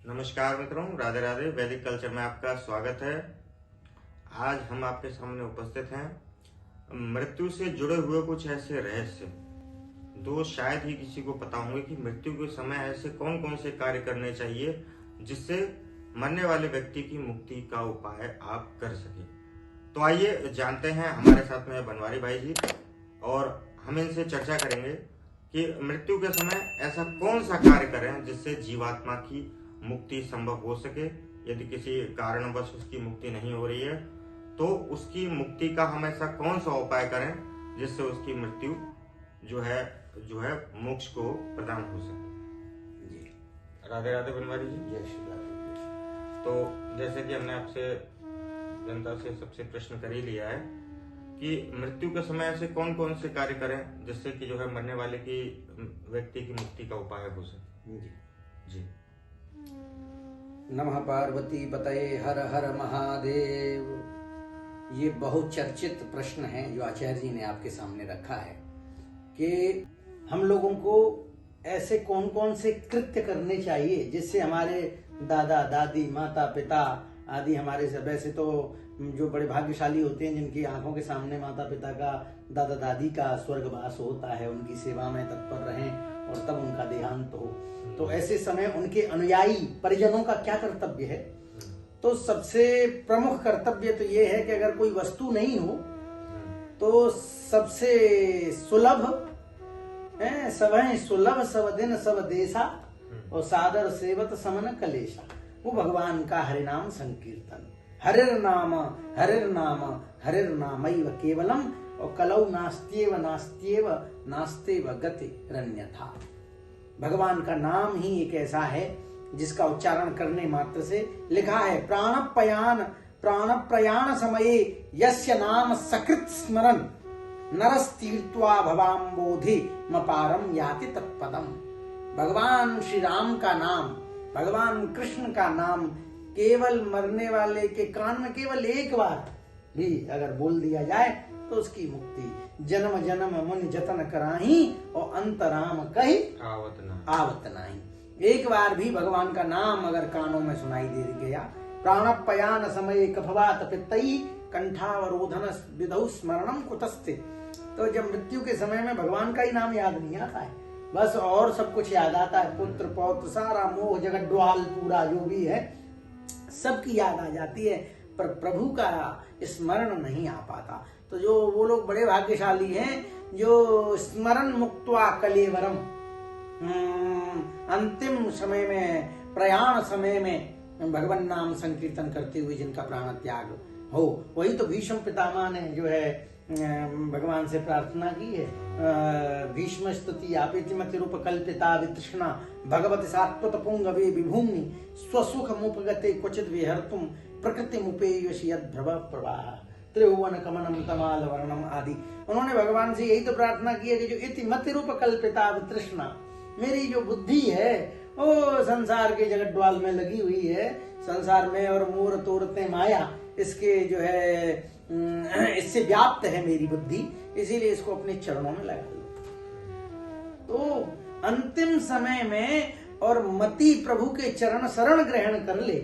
नमस्कार मित्रों, राधे राधे। वैदिक कल्चर में आपका स्वागत है। आज हम आपके सामने उपस्थित हैं मृत्यु से जुड़े हुए कुछ ऐसे रहस्य जो शायद ही किसी को पता होंगे कि मृत्यु के समय ऐसे कौन कौन से कार्य करने चाहिए जिससे मरने वाले व्यक्ति की मुक्ति का उपाय आप कर सके। तो आइए जानते हैं। हमारे साथ में बनवारी भाई जी और हम इनसे चर्चा करेंगे कि मृत्यु के समय ऐसा कौन सा कार्य करें जिससे जीवात्मा की मुक्ति संभव हो सके। यदि किसी कारणवश उसकी मुक्ति नहीं हो रही है तो उसकी मुक्ति का हम ऐसा कौन सा उपाय करें जिससे उसकी मृत्यु जो है मोक्ष को प्रदान हो सके। जी राधे राधे बनवारी जी। जय श्री राधे। तो जैसे कि हमने आपसे जनता से सबसे प्रश्न कर ही लिया है कि मृत्यु के समय ऐसे कौन कौन से कार्य करें जिससे कि जो है मरने वाले की व्यक्ति की मुक्ति का उपाय हो सके। जी जी। नमः पार्वती पतये हर हर महादेव। ये बहुत चर्चित प्रश्न है जो आचार्य जी ने आपके सामने रखा है कि हम लोगों को ऐसे कौन कौन से कृत्य करने चाहिए जिससे हमारे दादा दादी माता पिता आदि हमारे सब, ऐसे तो जो बड़े भाग्यशाली होते हैं जिनकी आंखों के सामने माता पिता का दादा दादी का स्वर्गवास होता है, उनकी सेवा में तत्पर रहें और तब उनका देहांत हो, तो ऐसे समय उनके अनुयायी परिजनों का क्या कर्तव्य है। तो सबसे प्रमुख कर्तव्य तो ये है कि अगर कोई वस्तु नहीं हो तो सबसे सुलभ है, सब सुलभ सब दिन सब देशा और सादर सेवत समन कलेशा, वो भगवान का हरिनाम संकीर्तन। हरिर नाम हरिर नामैव केवलम और कलौ नास्त्येव नास्त्येव नास्तेव गति रन्यथा। भगवान का नाम ही एक ऐसा है जिसका उच्चारण करने मात्र से, लिखा है प्राण प्रयाण समये यस्य नाम सकृत स्मरन नरस्तीर्त्वा भवाम्बोधि मपारम याति तत्पदम। भगवान श्री राम का नाम, भगवान कृष्ण का नाम केवल मरने वाले के कान में केवल एक बार भी अगर बोल दिया जाए तो उसकी मुक्ति। जन्म जन्म मुनि जतन कराही और अंतराम कही आवत नाही। एक बार भी भगवान का नाम अगर कानों में सुनाई दे गया, प्राणपयान समय कफवात पित्तई कंठावरोधन विधौ स्मरणम कुतस्ते, तो जब मृत्यु के समय में भगवान का ही नाम याद नहीं आता है, बस और सब कुछ याद आता है, पुत्र पौत्र सारा मोह जगड्वाल पूरा जो भी है सबकी याद आ जाती है, पर प्रभु का स्मरण नहीं आ पाता। तो जो वो लोग बड़े भाग्यशाली हैं जो स्मरण मुक्त्वा कलेवरम, अंतिम समय में प्रयाण समय में भगवान नाम संकीर्तन करते हुए जिनका प्राण त्याग हो, वही तो भीष्म पितामह ने जो है भगवान से प्रार्थना की है। भीष्म स्तुति आपेतिमति रूप कल्पिता वितृष्णा भगवती सात्वत पुंगवे विभूमि स्वसुख मुपगते क्वचित विहर्तुम प्रकृति मुपेयसी यद्भ्रव प्रवाह त्रिभुवन कमनम तमाल वर्णम आदि। उन्होंने भगवान से यही तो प्रार्थना की है कि जो इति मति रूप कल्पिता वितृष्णा, मेरी जो बुद्धि है वो संसार के जगड्वाल में लगी हुई है, संसार में और मूर तोड़ते माया इसके जो है इससे व्याप्त है मेरी बुद्धि, इसीलिए इसको अपने चरणों में लगा लो। तो अंतिम समय में और मति प्रभु के चरण शरण ग्रहण कर ले,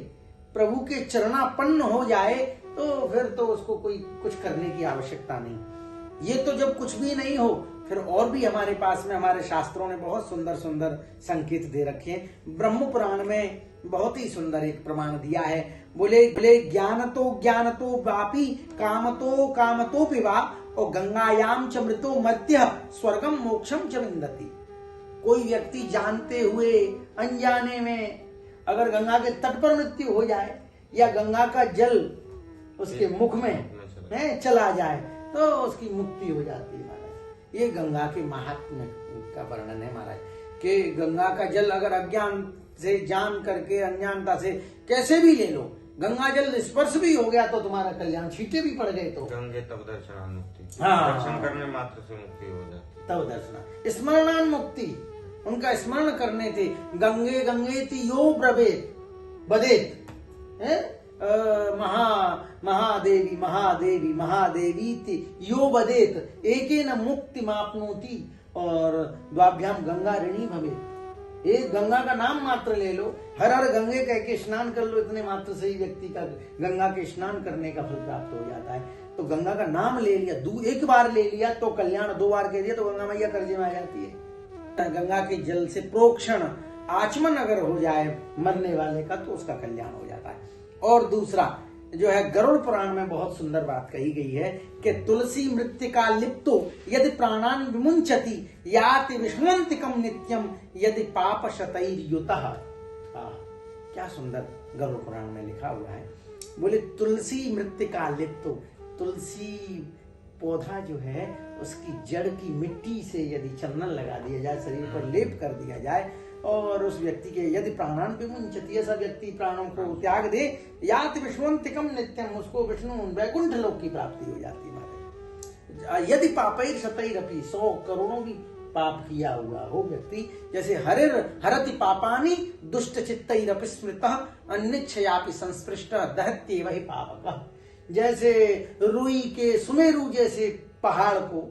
प्रभु के चरणापन्न हो जाए, तो फिर तो उसको कोई कुछ करने की आवश्यकता नहीं। ये तो जब कुछ भी नहीं हो, फिर और भी हमारे पास में हमारे शास्त्रों ने बहुत सुंदर सुंदर संकेत दे रखे हैं। ब्रह्म पुराण में बहुत ही सुंदर एक प्रमाण दिया है। बोले ज्ञानतो वापी कामतो पिवा और गंगायाम च मृतो मध्य स्वर्गम मोक्षम च विंदति। कोई व्यक्ति जानते हुए अनजाने में अगर गंगा के तट पर मृत्यु हो जाए या गंगा का जल उसके मुख में चला जाए तो उसकी मुक्ति हो जाती है महाराज। ये गंगा के महात्म्य का वर्णन है महाराज कि गंगा का जल अगर अज्ञान से जान करके अज्ञानता से कैसे भी ले लो, गंगा जल स्पर्श भी हो गया तो तुम्हारा कल्याण, छींटे भी पड़ गए तो गंगे तब दर्शनान मुक्ति, दर्शन करने मात्र से मुक्ति हो जाती, तब दर्शना स्मरणान मुक्ति। उनका स्मरण करने थे। गंगे गंगेति यो ब्रवेत बदेत महादेवी महादेवी महादेवी यो बदेत एकेन मुक्ति मापनोति और द्वाभ्याम गंगा ऋणी भवे। एक गंगा का नाम मात्र ले लो, हर हर गंगे कह के स्नान कर लो, इतने मात्र से ही व्यक्ति का गंगा के स्नान करने का फल प्राप्त हो जाता है। तो गंगा का नाम ले लिया, एक बार ले लिया तो कल्याण, 2 बार कह दिया तो गंगा मैया कर्जे में आ जाती है। गंगा के जल से प्रोक्षण आचमन अगर हो जाए मरने वाले का तो उसका कल्याण हो जाता है। और दूसरा जो है गरुड़ पुराण में बहुत सुंदर बात कही गई है कि तुलसी मृत्तिका लिप्तो यदि प्राणान विमुंचति याति विष्णुवंतिकम नित्यम यदि पाप शतैर्युतः। क्या सुंदर गरुड़ पुराण में लिखा हुआ है। बोले तुलसी मृत्तिका लिप्तो, तुलसी पौधा जो है उसकी जड़ की मिट्टी से यदि चंदन लगा दिया जाए, शरीर पर लेप कर दिया जाए और उस व्यक्ति के यदि प्राणान विमुंचति, ऐसा व्यक्ति प्राणों को त्याग दे, याति विष्णुवंतिकम नित्यम, उसको विष्णु वैकुंठ लोक की प्राप्ति हो जाती है महाराज। यदि पापैर शतैरपि, 100 करोड़ों भी पाप किया हुआ हो व्यक्ति, जैसे हरति पापानि दुष्ट चित्तैरपि स्मृतः अनिच्छयापि संस्पृष्टः दहत्येव हि पापकः। जैसे रुई के सुमेरु जैसे पहाड़ को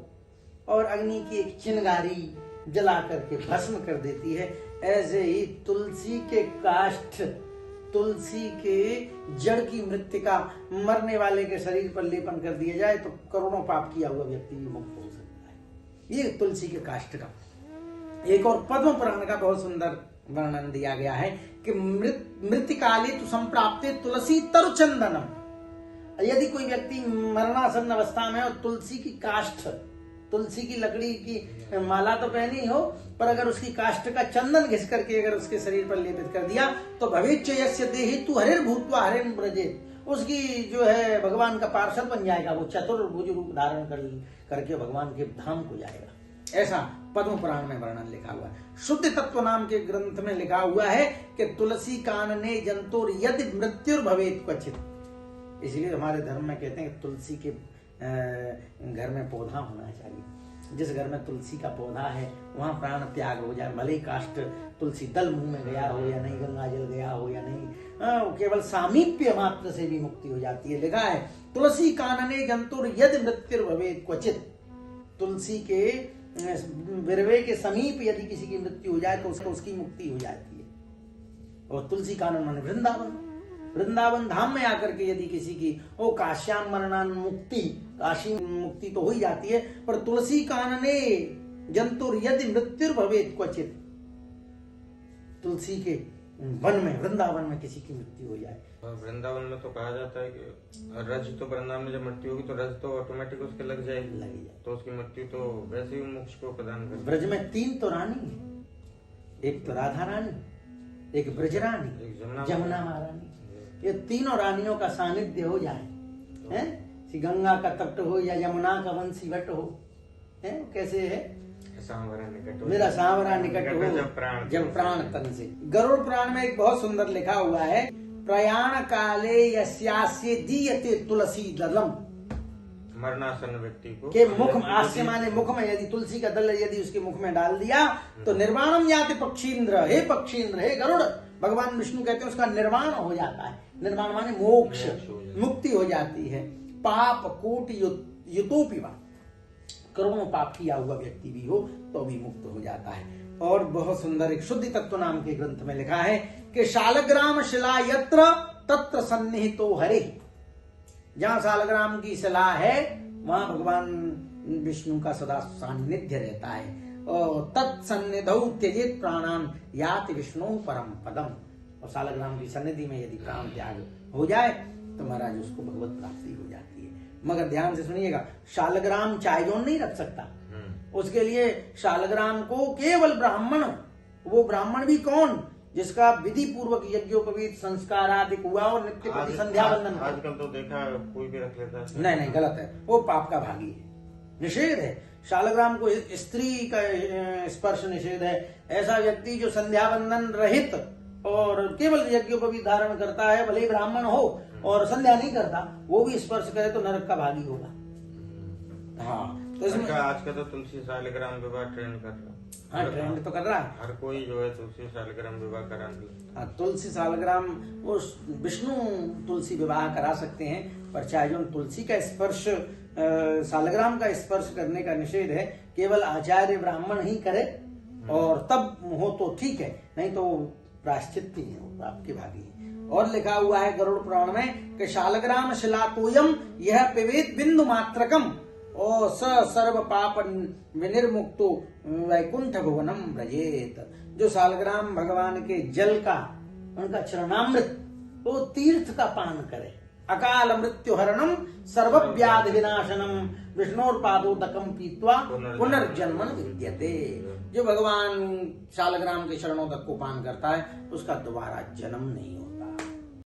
और अग्नि की एक चिंगारी जला करके भस्म कर देती है, ऐसे ही तुलसी के काष्ठ, तुलसी के जड़ की मृत्तिका मरने वाले के शरीर पर लेपन कर दिया जाए तो करोड़ों पाप किया हुआ व्यक्ति भी मुक्त हो सकता है। ये तुलसी के काष्ठ का। एक और पद्म पुराण का बहुत सुंदर वर्णन दिया गया है कि मृत्तिकाले तु संप्राप्ते तुलसी तरु चंदनम। यदि कोई व्यक्ति मरणासन अवस्था में और तुलसी की काष्ठ, तुलसी की लकड़ी की माला तो पहनी हो, पर अगर उसकी काष्ठ का चंदन घिस करके अगर उसके शरीर पर लेपित कर दिया तो भवेच्च यस्य देहि तु हरिर् भूत्वा हरिं व्रजेत्, उसकी जो है भगवान का पार्षद बन जाएगा, वो चतुर्भुज रूप धारण करके भगवान के धाम को जाएगा। ऐसा पद्म पुराण में वर्णन लिखा हुआ है। शुद्ध तत्व नाम के ग्रंथ में लिखा हुआ है कि तुलसी कानने जंतुर यदि मृत्युर्भवेत् क्वचित्। इसलिए हमारे धर्म में कहते हैं कि तुलसी के घर में पौधा होना चाहिए। जिस घर में तुलसी का पौधा है वहां प्राण त्याग हो जाए, भले ही काष्ठ तुलसी दल मुंह में गया हो या नहीं, गंगा जल गया हो या नहीं, केवल सामीप्य मात्र से भी मुक्ति हो जाती है। लिखा है तुलसी कानने जंतुर यदि मृत्युर्भवेत् क्वचित्, तुलसी के विरवे के समीप यदि किसी की मृत्यु हो जाए तो उसकी मुक्ति हो जाती है। और तुलसी कानन माने वृंदावन, वृंदावन धाम में आकर के यदि किसी की ओ काश्याम मरणान मुक्ति, काशी मुक्ति तो हो ही जाती है, पर तुलसी कानने जंतुर यदि मृत्युर्भवेत् क्वचित्, तुलसी के वन में वृंदावन में किसी की मृत्यु हो जाए। वृंदावन में तो कहा जाता है कि रज तो वृंदावन में जब मृत्यु होगी तो रज तो ऑटोमेटिक उसके लग जाएगी, तो उसकी मृत्यु तो वैसे ही मोक्ष को प्रदान करेगी। ब्रज में 3 तो रानी है, एक तो राधा रानी, एक ब्रज रानी, एक जमुना महारानी। ये तीनों रानियों का सानिध्य हो जाए, हैं? गंगा का तट हो या यमुना का वंशी वट हो, हैं? कैसे है मेरा सांवरा निकट हो जब प्राण तन से। गरुड़ पुराण में एक बहुत सुंदर लिखा हुआ है, प्रयाण काले यस्यास्य दीयते तुलसी दलम, मरणासन व्यक्ति को के मुख आस्य माने मुख में यदि तुलसी का दल यदि उसके मुख में डाल दिया तो निर्वाणम याति पक्षींद्र, हे पक्षींद्र, हे गरुड़, भगवान विष्णु कहते हैं उसका निर्वाण हो जाता है। निर्वाण माने मोक्ष, मुक्ति हो जाती है। पाप कोटि युतोपिवा, करोड़ों पाप किया हुआ व्यक्ति भी हो तो भी मुक्त हो जाता है। और बहुत सुंदर एक शुद्धि तत्व नाम के ग्रंथ में लिखा है कि शालग्राम शिला यत्र तत्र सन्निहितो हरे, जहां शालग्राम की शिला है वहां भगवान विष्णु का सदा सान्निध्य रहता है। और तत्सन्निधौ त्यजेत प्राणान याति विष्णु परम पदम, और शालग्राम की सन्निधि में यदि प्राण त्याग हो जाए तो महाराज उसको भगवत प्राप्ति हो जाती है। मगर ध्यान से सुनिएगा, शालग्राम चायजोन नहीं रख सकता, उसके लिए शालग्राम को केवल ब्राह्मण, वो ब्राह्मण भी कौन, जिसका विधि पूर्वक यज्ञोपवीत संस्कार आदि हुआ और नित्य प्रति संध्या वंदन। आजकल तो देखा कोई भी रख लेता है। नहीं, गलत है, वो पाप का भागी है, निषेध है। शालग्राम को स्त्री का स्पर्श निषेध है। ऐसा व्यक्ति जो संध्या वंदन रहित और केवल यज्ञोपवीत धारण करता है, भले ही ब्राह्मण हो और संध्या नहीं करता, वो भी स्पर्श करे तो नरक का भागी होगा। हाँ, तो इसमें आज का तो तुलसी शालिग्राम विवाह ट्रेंड कर रहा है। हाँ, ट्रेंड तो कर रहा है, हर कोई जो है तुलसी शालिग्राम विवाह करा रहा है। तुलसी शालिग्राम, वो विष्णु तुलसी विवाह करा सकते हैं, पर चाहे जो तुलसी का स्पर्श, शालिग्राम का स्पर्श करने का निषेध है। केवल आचार्य ब्राह्मण ही करे, और तब हो तो ठीक है, नहीं तो प्रायश्चित ही है, आपकी भागी। और लिखा हुआ है गरुड़ पुराण में कि शालग्राम शिलातोयम यह पिबेत बिंदु मात्रकम और स सर्व पाप विनिर्मुक्तो वैकुंठ भुवनम व्रजेत। जो शालग्राम भगवान के जल का, उनका चरणामृत, तो तीर्थ का पान करे। अकाल मृत्यु हरणम सर्व व्याधि विनाशनम विष्णोर्पादोदकम पीत्वा पुनर्जन्मन विद्यते। जो भगवान शालग्राम के शरणोदक को पान करता है उसका दोबारा जन्म नहीं होता।